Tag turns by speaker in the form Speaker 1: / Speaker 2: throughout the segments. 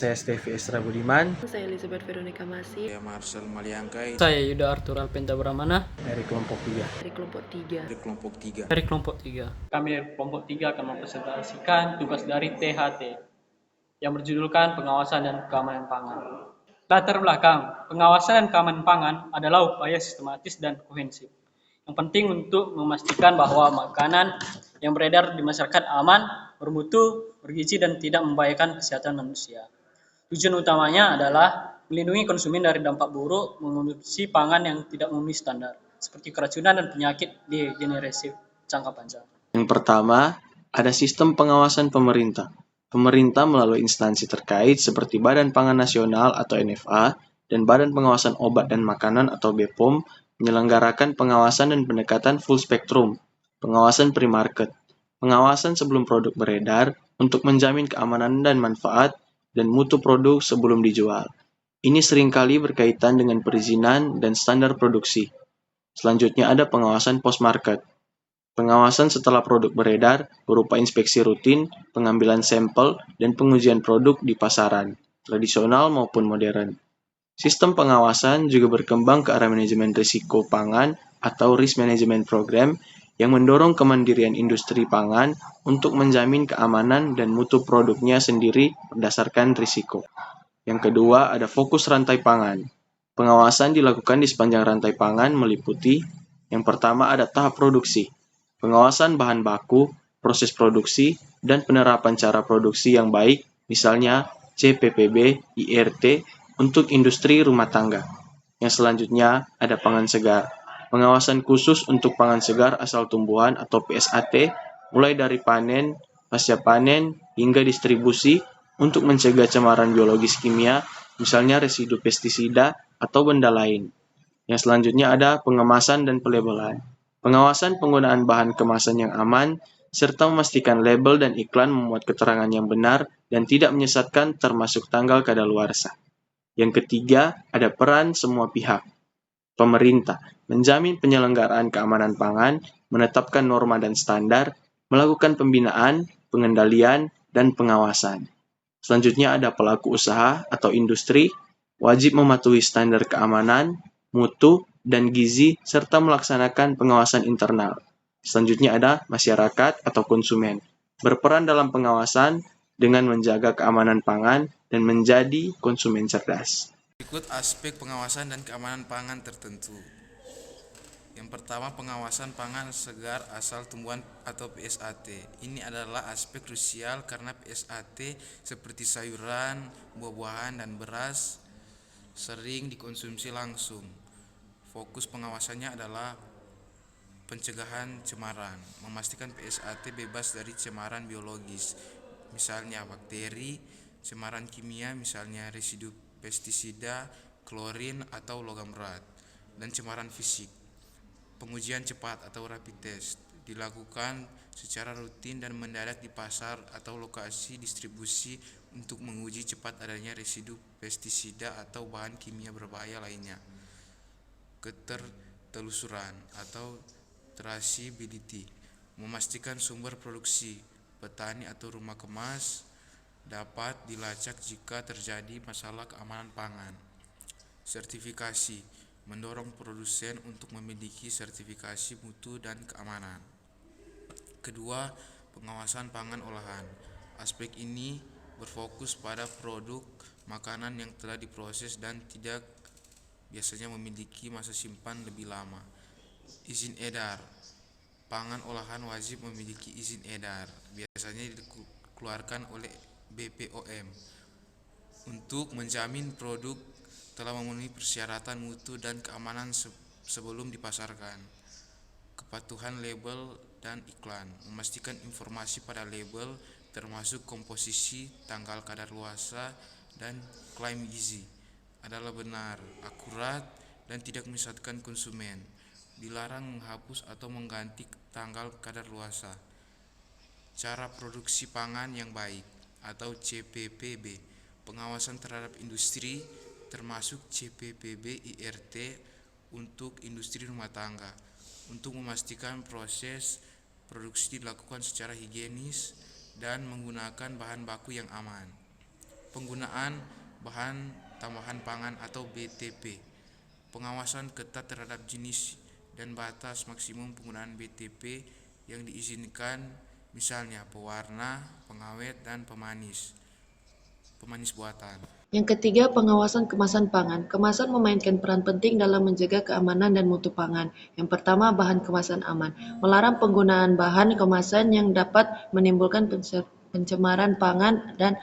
Speaker 1: Saya Stevi Esra Budiman
Speaker 2: Saya Elizabeth Veronica Masih
Speaker 3: Saya Marcel Maliangkai
Speaker 4: Saya Yuda Arthur Alpenta Bramana
Speaker 1: dari kelompok 3.
Speaker 2: dari kelompok 3.
Speaker 3: dari kelompok 3.
Speaker 4: dari kelompok 3.
Speaker 5: Kami dari kelompok 3 akan mempresentasikan tugas dari THT yang berjudulkan Pengawasan dan Keamanan Pangan. Latar belakang, pengawasan dan keamanan pangan adalah upaya sistematis dan kohensif yang penting untuk memastikan bahwa makanan yang beredar di masyarakat aman, bermutu, bergizi, dan tidak membahayakan kesehatan manusia. Tujuan utamanya adalah melindungi konsumen dari dampak buruk mengonsumsi pangan yang tidak memenuhi standar, seperti keracunan dan penyakit degeneratif jangka panjang.
Speaker 6: Yang pertama, ada sistem pengawasan pemerintah. Pemerintah melalui instansi terkait seperti Badan Pangan Nasional atau NFA dan Badan Pengawasan Obat dan Makanan atau BPOM menyelenggarakan pengawasan dan pendekatan full spektrum, pengawasan pre-market, pengawasan sebelum produk beredar untuk menjamin keamanan dan manfaat dan mutu produk sebelum dijual. Ini seringkali berkaitan dengan perizinan dan standar produksi. Selanjutnya ada pengawasan post-market. Pengawasan setelah produk beredar berupa inspeksi rutin, pengambilan sampel, dan pengujian produk di pasaran, tradisional maupun modern. Sistem pengawasan juga berkembang ke arah manajemen risiko pangan atau risk management program yang mendorong kemandirian industri pangan untuk menjamin keamanan dan mutu produknya sendiri berdasarkan risiko. Yang kedua, ada fokus rantai pangan. Pengawasan dilakukan di sepanjang rantai pangan meliputi yang pertama ada tahap produksi, pengawasan bahan baku, proses produksi, dan penerapan cara produksi yang baik, misalnya CPPB, IRT, untuk industri rumah tangga. Yang selanjutnya ada pangan segar. Pengawasan khusus untuk pangan segar asal tumbuhan atau PSAT, mulai dari panen, pasca panen, hingga distribusi untuk mencegah cemaran biologis kimia, misalnya residu pestisida atau benda lain. Yang selanjutnya ada pengemasan dan pelabelan. Pengawasan penggunaan bahan kemasan yang aman, serta memastikan label dan iklan memuat keterangan yang benar dan tidak menyesatkan termasuk tanggal kadaluarsa. Yang ketiga, ada peran semua pihak. Pemerintah menjamin penyelenggaraan keamanan pangan, menetapkan norma dan standar, melakukan pembinaan, pengendalian, dan pengawasan. Selanjutnya ada pelaku usaha atau industri, wajib mematuhi standar keamanan, mutu, dan gizi, serta melaksanakan pengawasan internal. Selanjutnya ada masyarakat atau konsumen, berperan dalam pengawasan dengan menjaga keamanan pangan dan menjadi konsumen cerdas.
Speaker 3: Berikut aspek pengawasan dan keamanan pangan tertentu. Yang pertama, pengawasan pangan segar asal tumbuhan atau PSAT. Ini adalah aspek krusial karena PSAT seperti sayuran, buah-buahan, dan beras sering dikonsumsi langsung. Fokus pengawasannya adalah pencegahan cemaran, memastikan PSAT bebas dari cemaran biologis, misalnya bakteri, cemaran kimia, misalnya residu pestisida, klorin atau logam berat, dan cemaran fisik. Pengujian cepat atau rapid test dilakukan secara rutin dan mendadak di pasar atau lokasi distribusi untuk menguji cepat adanya residu pestisida atau bahan kimia berbahaya lainnya. Ketertelusuran atau traceability, memastikan sumber produksi, petani atau rumah kemas dapat dilacak jika terjadi masalah keamanan pangan. Sertifikasi, mendorong produsen untuk memiliki sertifikasi mutu dan keamanan. Kedua, pengawasan pangan olahan. Aspek ini berfokus pada produk makanan yang telah diproses dan tidak biasanya memiliki masa simpan lebih lama. Izin edar. Pangan olahan wajib memiliki izin edar, biasanya dikeluarkan oleh BPOM, untuk menjamin produk telah memenuhi persyaratan mutu dan keamanan sebelum dipasarkan. Kepatuhan label dan iklan, memastikan informasi pada label termasuk komposisi, tanggal kadaluarsa, dan klaim gizi adalah benar, akurat, dan tidak menyesatkan konsumen. Dilarang menghapus atau mengganti tanggal kadaluarsa. Cara produksi pangan yang baik atau CPPB, pengawasan terhadap industri termasuk CPPB IRT untuk industri rumah tangga, untuk memastikan proses produksi dilakukan secara higienis dan menggunakan bahan baku yang aman. Penggunaan bahan tambahan pangan atau BTP. Pengawasan ketat terhadap jenis dan batas maksimum penggunaan BTP yang diizinkan, misalnya pewarna, pengawet, dan pemanis buatan.
Speaker 2: Yang ketiga, pengawasan kemasan pangan. Kemasan memainkan peran penting dalam menjaga keamanan dan mutu pangan. Yang pertama, bahan kemasan aman. Melarang penggunaan bahan kemasan yang dapat menimbulkan pencemaran pangan dan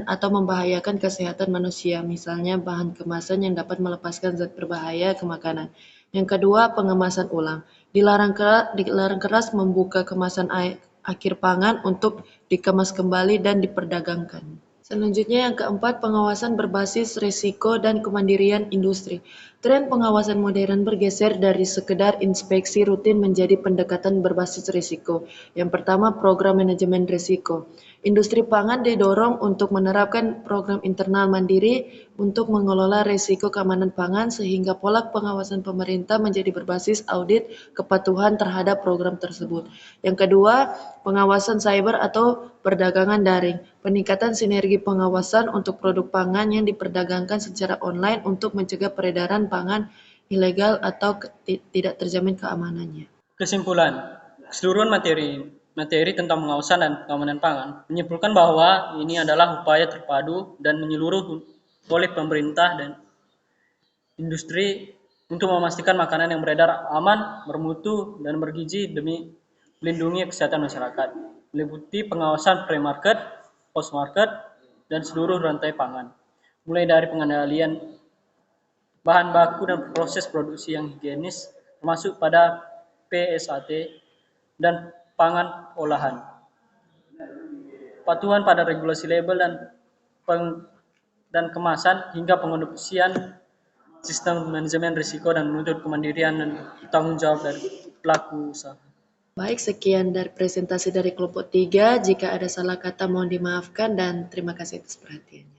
Speaker 2: atau membahayakan kesehatan manusia, misalnya bahan kemasan yang dapat melepaskan zat berbahaya ke makanan. Yang kedua, pengemasan ulang. Dilarang keras membuka kemasan akhir pangan untuk dikemas kembali dan diperdagangkan. Selanjutnya yang keempat, pengawasan berbasis risiko dan kemandirian industri. Tren pengawasan modern bergeser dari sekedar inspeksi rutin menjadi pendekatan berbasis risiko. Yang pertama, program manajemen risiko. Industri pangan didorong untuk menerapkan program internal mandiri untuk mengelola risiko keamanan pangan sehingga pola pengawasan pemerintah menjadi berbasis audit kepatuhan terhadap program tersebut. Yang kedua, pengawasan cyber atau perdagangan daring. Peningkatan sinergi pengawasan untuk produk pangan yang diperdagangkan secara online untuk mencegah peredaran pangan ilegal atau tidak terjamin keamanannya.
Speaker 5: Kesimpulan, keseluruhan materi tentang pengawasan dan keamanan pangan menyimpulkan bahwa ini adalah upaya terpadu dan menyeluruh oleh pemerintah dan industri untuk memastikan makanan yang beredar aman, bermutu, dan bergizi demi melindungi kesehatan masyarakat, meliputi pengawasan pre-market, post-market, dan seluruh rantai pangan, mulai dari pengendalian bahan baku dan proses produksi yang higienis, termasuk pada PSAT dan pangan olahan. Patuhan pada regulasi label dan kemasan hingga pengadopsian sistem manajemen risiko dan menuntut kemandirian dan tanggung jawab dari pelaku usaha.
Speaker 2: Baik, sekian dari presentasi dari kelompok 3. Jika ada salah kata mohon dimaafkan dan terima kasih atas perhatiannya.